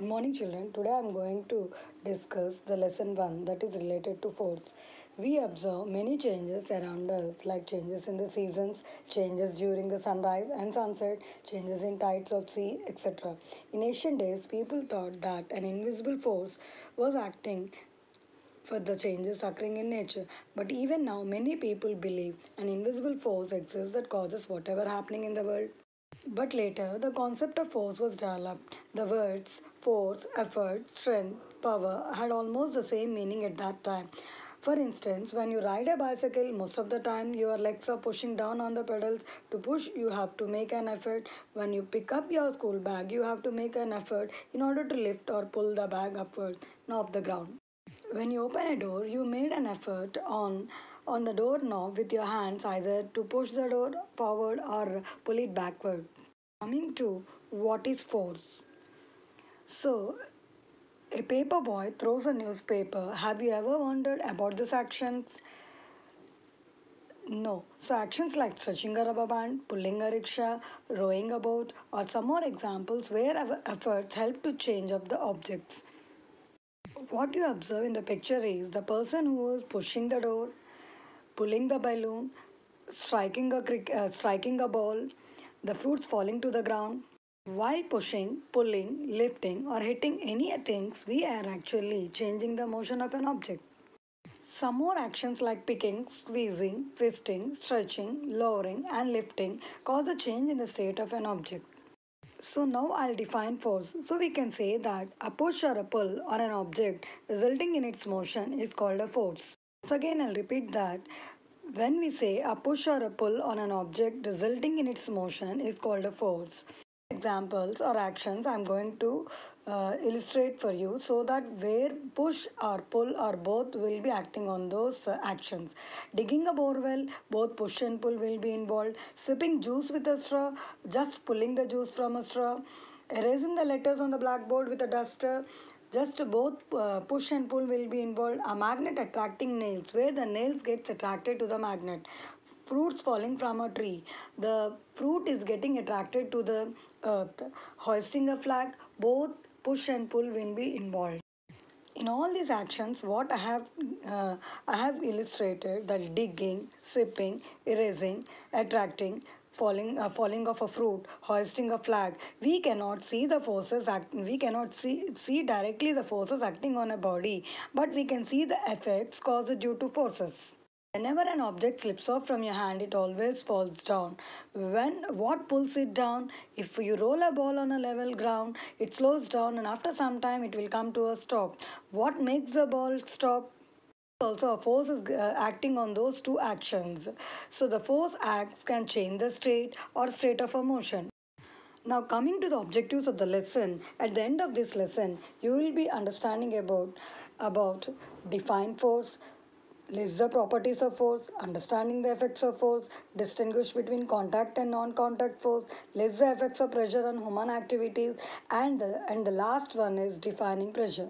Good morning, children. Today I am going to discuss the lesson 1 that is related to force. We observe many changes around us, like changes in the seasons, changes during the sunrise and sunset, changes in tides of sea, etc. In ancient days, people thought that an invisible force was acting for the changes occurring in nature. But even now, many people believe an invisible force exists that causes whatever happening in the world. But later, the concept of force was developed. The words force, effort, strength, power had almost the same meaning at that time. For instance, when you ride a bicycle, most of the time your legs are pushing down on the pedals. To push, you have to make an effort. When you pick up your school bag, you have to make an effort in order to lift or pull the bag upward, not off the ground. When you open a door, you made an effort on the doorknob with your hands either to push the door forward or pull it backward. Coming to what is force. So, a paper boy throws a newspaper. Have you ever wondered about these actions? No. So, actions like stretching a rubber band, pulling a rickshaw, rowing a boat, or some more examples where our efforts help to change up the objects. What you observe in the picture is the person who is pushing the door, pulling the balloon, striking a ball, the fruits falling to the ground. While pushing, pulling, lifting, or hitting any things, we are actually changing the motion of an object. Some more actions like picking, squeezing, twisting, stretching, lowering, and lifting cause a change in the state of an object. So now I'll define force. So we can say that a push or a pull on an object resulting in its motion is called a force. Once again I'll repeat that when we say a push or a pull on an object resulting in its motion is called a force. Examples or actions I'm going to illustrate for you so that where push or pull or both will be acting on those actions. Digging a borewell, both push and pull will be involved. Sipping juice with a straw, just pulling the juice from a straw. Erasing the letters on the blackboard with a duster, just both push and pull will be involved. A magnet attracting nails, where the nails gets attracted to the magnet. Fruits falling from a tree, the fruit is getting attracted to the earth. Hoisting a flag, both push and pull will be involved. In all these actions, what I have illustrated that digging, sipping, erasing, attracting, falling of a fruit, hoisting a flag. We cannot see the forces we cannot see directly the forces acting on a body, but we can see the effects caused due to forces. Whenever an object slips off from your hand, it always falls down. What pulls it down? If you roll a ball on a level ground, it slows down and after some time it will come to a stop. What makes the ball stop? Also, a force is acting on those two actions. So the force acts can change the state of a motion. Now coming to the objectives of the lesson, at the end of this lesson, you will be understanding about define force, list the properties of force, understanding the effects of force, distinguish between contact and non-contact force, list the effects of pressure on human activities, and the last one is defining pressure.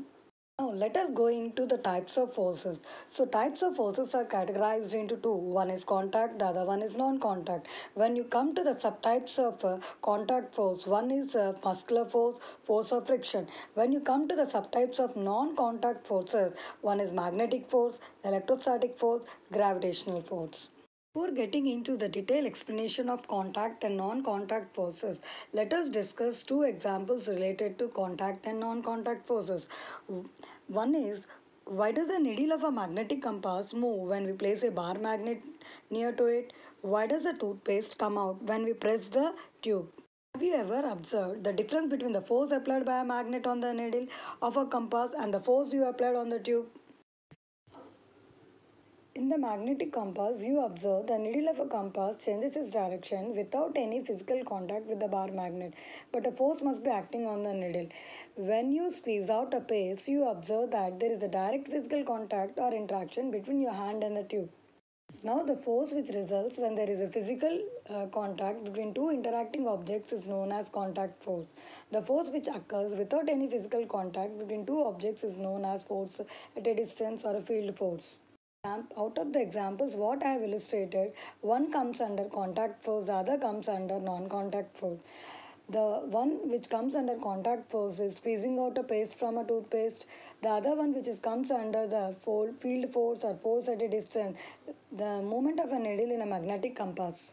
Now let us go into the types of forces. So types of forces are categorized into two. One is contact, the other one is non-contact. When you come to the subtypes of contact force, one is muscular force, force of friction. When you come to the subtypes of non-contact forces, one is magnetic force, electrostatic force, gravitational force. Before getting into the detailed explanation of contact and non-contact forces, let us discuss two examples related to contact and non-contact forces. One is, why does the needle of a magnetic compass move when we place a bar magnet near to it? Why does the toothpaste come out when we press the tube? Have you ever observed the difference between the force applied by a magnet on the needle of a compass and the force you applied on the tube? In the magnetic compass, you observe the needle of a compass changes its direction without any physical contact with the bar magnet, but a force must be acting on the needle. When you squeeze out a paste, you observe that there is a direct physical contact or interaction between your hand and the tube. Now, the force which results when there is a physical contact between two interacting objects is known as contact force. The force which occurs without any physical contact between two objects is known as force at a distance or a field force. Out of the examples what I have illustrated, one comes under contact force, the other comes under non-contact force. The one which comes under contact force is squeezing out a paste from a toothpaste. The other one which is comes under the field force or force at a distance, the movement of a needle in a magnetic compass.